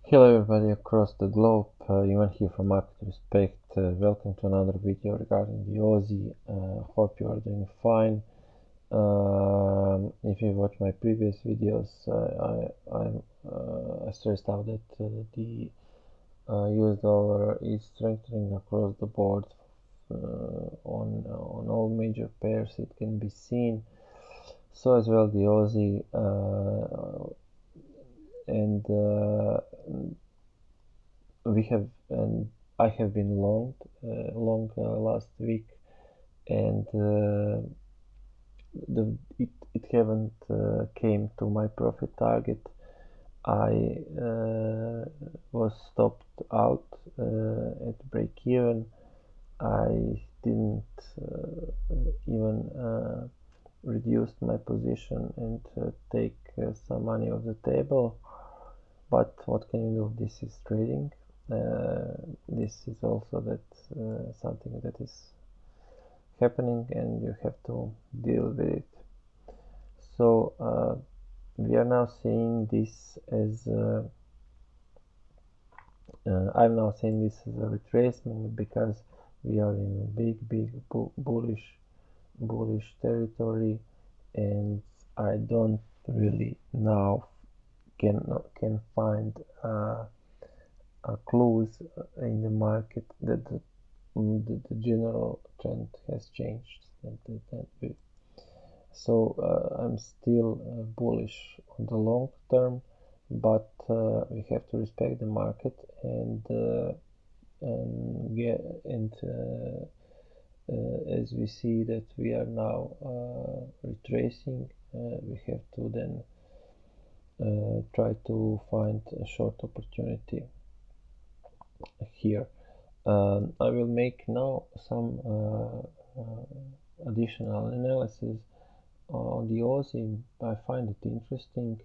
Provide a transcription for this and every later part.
Hello everybody across the globe, Ivan here from Market Respect. Welcome to another video regarding the Aussie. Hope you are doing fine. If you watch my previous videos, I stressed out that the US dollar is strengthening across the board on all major pairs. It can be seen. So as well the Aussie and I have been long last week, and it haven't came to my profit target. I was stopped out at break even. I didn't even reduce my position and take some money off the table. But what can you do? This is trading. This is also that something that is happening, and you have to deal with it. So we are now seeing this as I'm now saying this as a retracement because we are in a big bullish territory, and I don't really now can find clues in the market that the general trend has changed. So I'm still bullish on the long term, but we have to respect the market and as we see that we are now retracing, we have to then try to find a short opportunity here. I will make now some additional analysis on the Aussie. I find it interesting.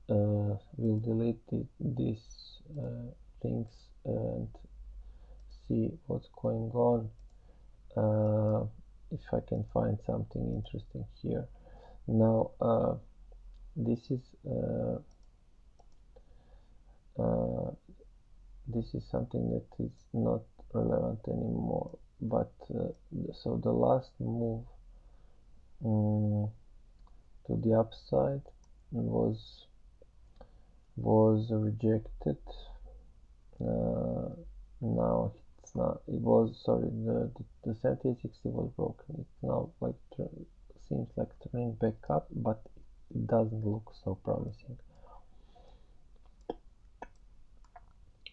We'll delete these things and see what's going on. If I can find something interesting here. Now this is something that is not relevant anymore, but so the last move to the upside was rejected. Now it's not, it was, sorry, the 7860 was broken. It's now like seems like turning back up, but it doesn't look so promising.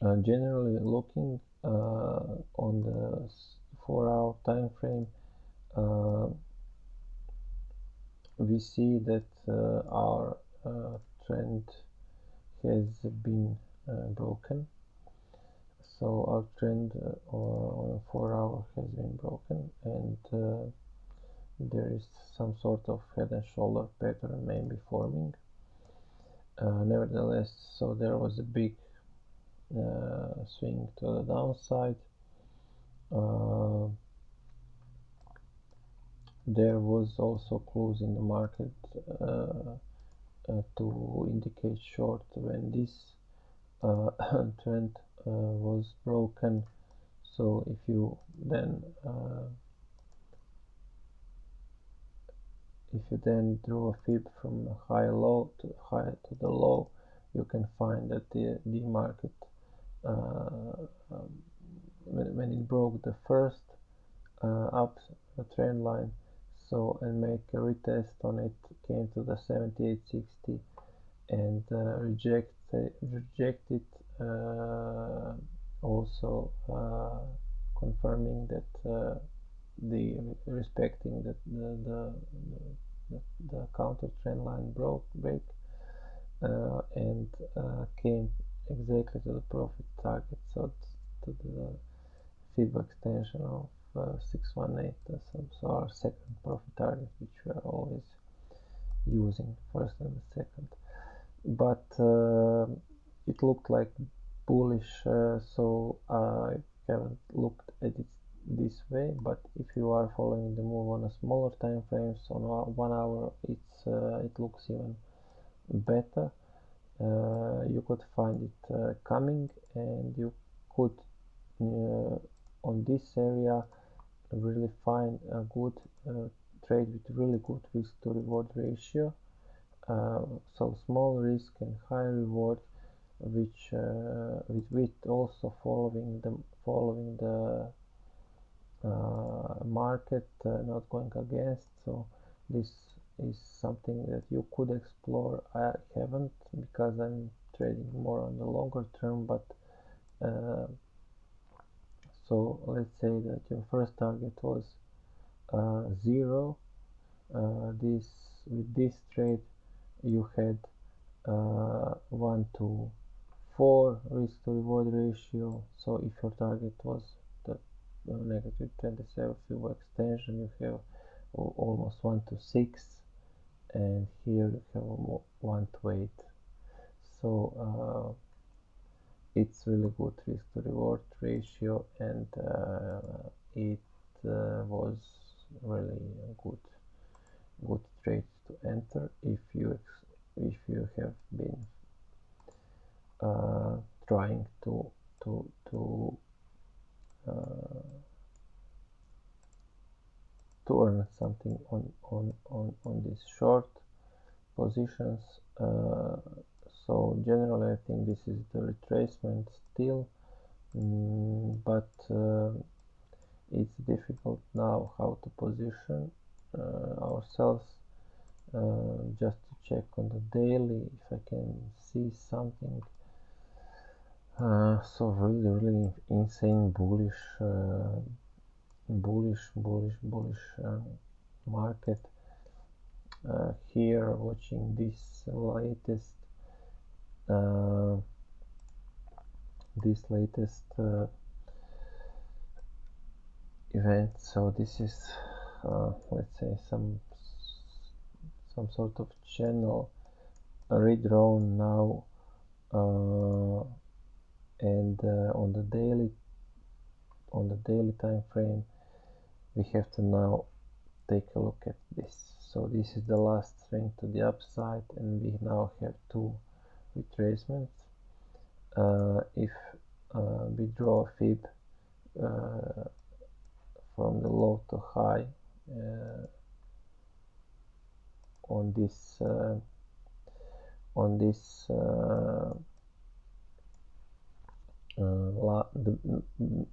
Generally looking on the 4-hour time frame, we see that our trend has been broken. So our trend on a 4-hour has been broken, and there is some sort of head and shoulder pattern maybe forming. Nevertheless, so there was a big swing to the downside. There was also clues in the market to indicate short when this trend was broken. So if you then drew a fib from high to the low, you can find that the market when it broke the first up trend line, so and make a retest on it, came to the 7860 and rejected also confirming that the respecting that the counter trend line break and came exactly to the profit target, so to the fib extension of 618, so our second profit target, which we are always using, first and the second. But it looked like bullish, so I haven't looked at it this way. But if you are following the move on a smaller time frames, on 1 hour, it looks even better. you could find it coming, and you could on this area really find a good trade with really good risk to reward ratio. So small risk and high reward, which with also following the market, not going against. So this is something that you could explore. I haven't, because I'm trading more on the longer term, but so let's say that your first target was 0. This with this trade you had 1 to 4 risk to reward ratio. So if your target was the negative 27 Fibo extension, you have almost 1 to 6, and here you have 1 to 8. So it's really good risk to reward ratio, and it was really a good trade to enter if you have been trying to earn something on these short positions. So generally I think this is the retracement still, but it's difficult now how to position ourselves. Just to check on the daily if I can see something. So really insane bullish market. Here watching this latest event. So this is let's say some sort of channel redrawn now, and on the daily time frame we have to now take a look at this. So this is the last swing to the upside, and we now have 2 retracements. If we draw a fib from the low to high on this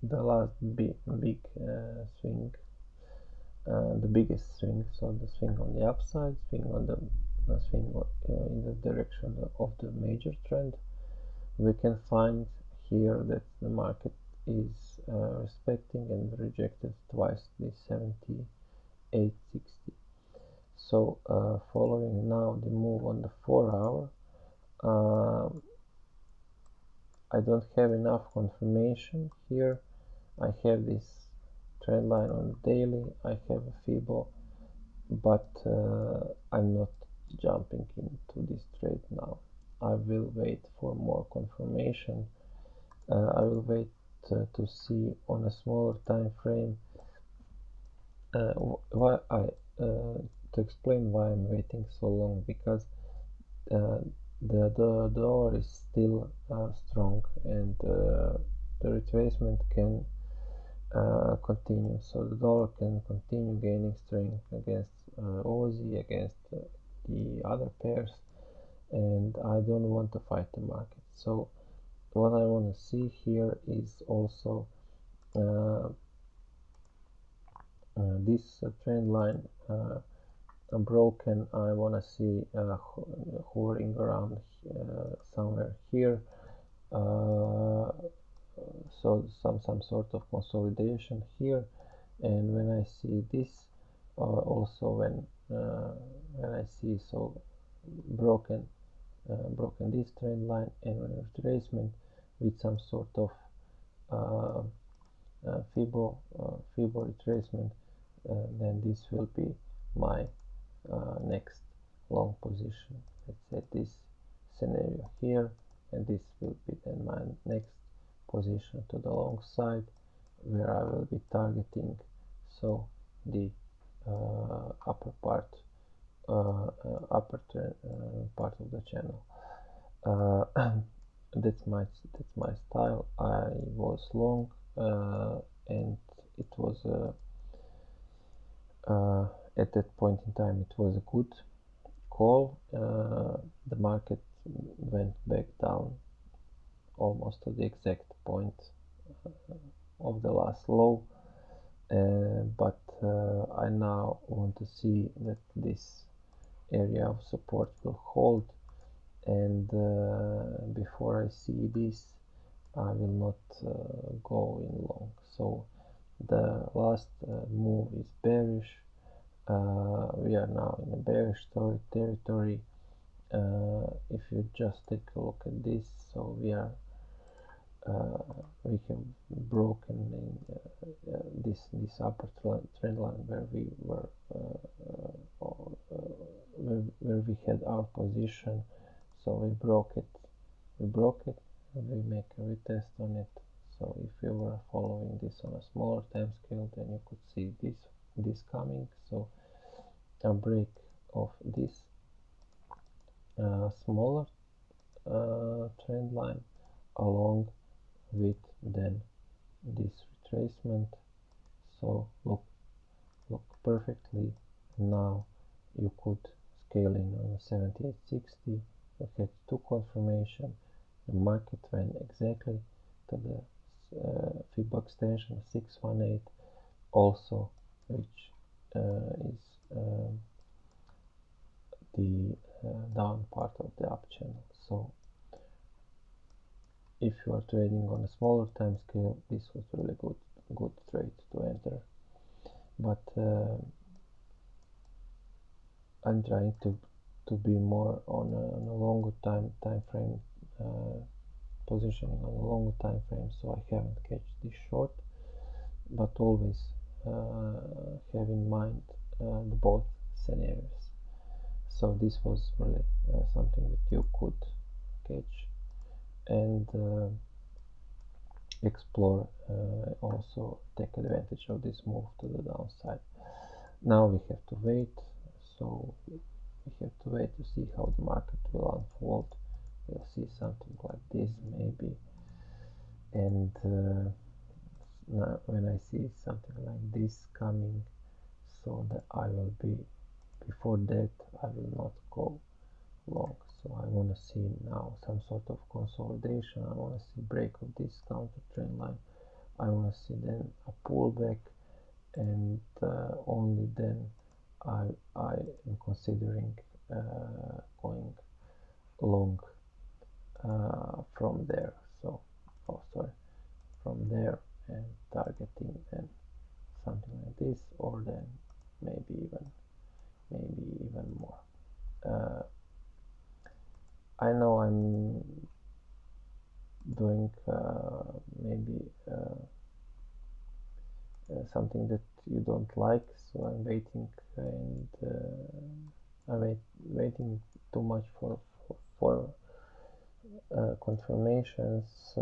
the last big swing, the biggest swing, so the swing on the upside, swing on the swing in the direction of the major trend, we can find here that the market is respecting and rejected twice the 78.60. So following now the move on the 4 hour, I don't have enough confirmation here. I have this trend line on the daily, I have a Fibo, but I'm not jumping into this trade now. I will wait for more confirmation. I will wait to see on a smaller time frame why to explain why I'm waiting so long, because the dollar is still strong, and the retracement can continue. So the dollar can continue gaining strength against Aussie, against the other pairs, and I don't want to fight the market. So what I want to see here is also this trend line broken. I want to see hovering around somewhere here, so some sort of consolidation here. And when I see this, also when I see so broken this trend line and an retracement with some sort of Fibo retracement, then this will be my next long position. Let's say this scenario here, and this will be then my next position to the long side, where I will be targeting so the upper part of the channel. that's my style. I was long, and it was at that point in time it was a good call. The market went back down almost to the exact point of the last low, but I now want to see that this area of support will hold, and before I see this I will not go in long. So the last move is bearish. We are now in a bearish territory. If you just take a look at this, so we have broken in this upper trend line where we were where we had our position. So we broke it, and we make a retest on it. So if you were following this on a smaller time scale, then you could see this coming. So a break of this smaller trend line along with then this retracement. So look perfectly. Now you could scale in on 7860. You had two confirmation. The market went exactly to the Fibonacci extension 618 also, which is the down part of the up channel. So if you are trading on a smaller time scale, this was really good trade to enter. But I'm trying to be more on a longer time frame, positioning on a longer time frame, so I haven't catch this short, but always have in mind the both scenarios. So this was really something that you could catch and explore, also take advantage of this move to the downside. Now we have to wait. So we have to wait to see how the market will unfold. We'll see something like this maybe, and now when I see something like this coming, so that I will be, before that I will not go long. So I want to see now some sort of consolidation. I want to see break of this counter trend line. I want to see then a pullback, and only then I am considering going long from there. So from there and targeting then something like this, or then maybe even more. I know I'm doing maybe something that you don't like, so I'm waiting, and I'm waiting too much for confirmations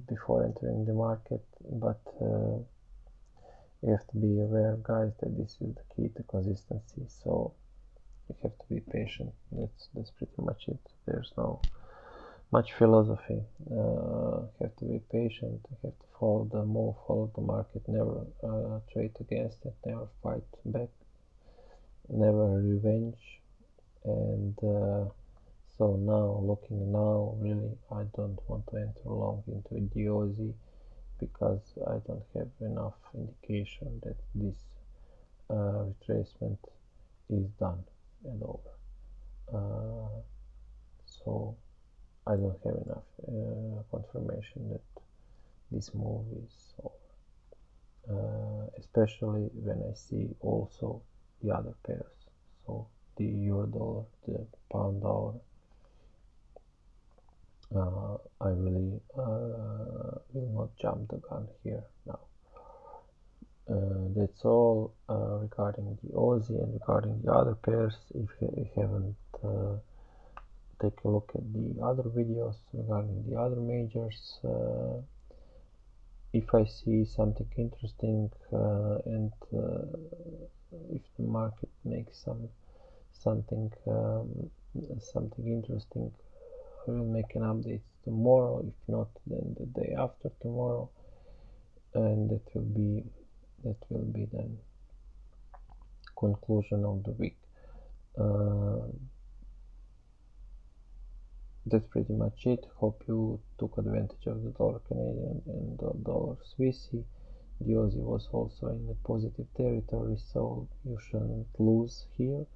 before entering the market, but you have to be aware, guys, that this is the key to consistency. So you have to be patient. That's pretty much it. There's no much philosophy. You have to be patient. You have to follow the move, follow the market, never trade against it, never fight back, never revenge. And so now, looking now, really I don't want to enter long into AUDUSD, because I don't have enough indication that this retracement is done and over. So I don't have enough confirmation that this move is over, especially when I see also the other pairs, so the euro dollar, the pound dollar. I really will not jump the gun here now. That's all regarding the Aussie, and regarding the other pairs. If you haven't take a look at the other videos regarding the other majors, if I see something interesting, and if the market makes something interesting broker will make an update tomorrow. If not, then the day after tomorrow, and that will be then conclusion of the week. That's pretty much it. Hope you took advantage of the dollar Canadian and the dollar Swissy. The Aussie was also in the positive territory, so you shouldn't lose here.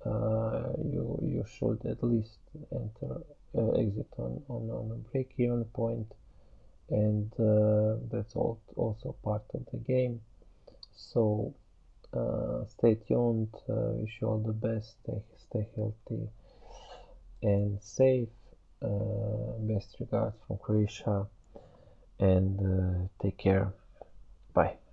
You should at least exit on a break-even point, and that's also part of the game. So stay tuned. Wish you all the best. Stay healthy and safe. Best regards from Croatia, and take care. Bye.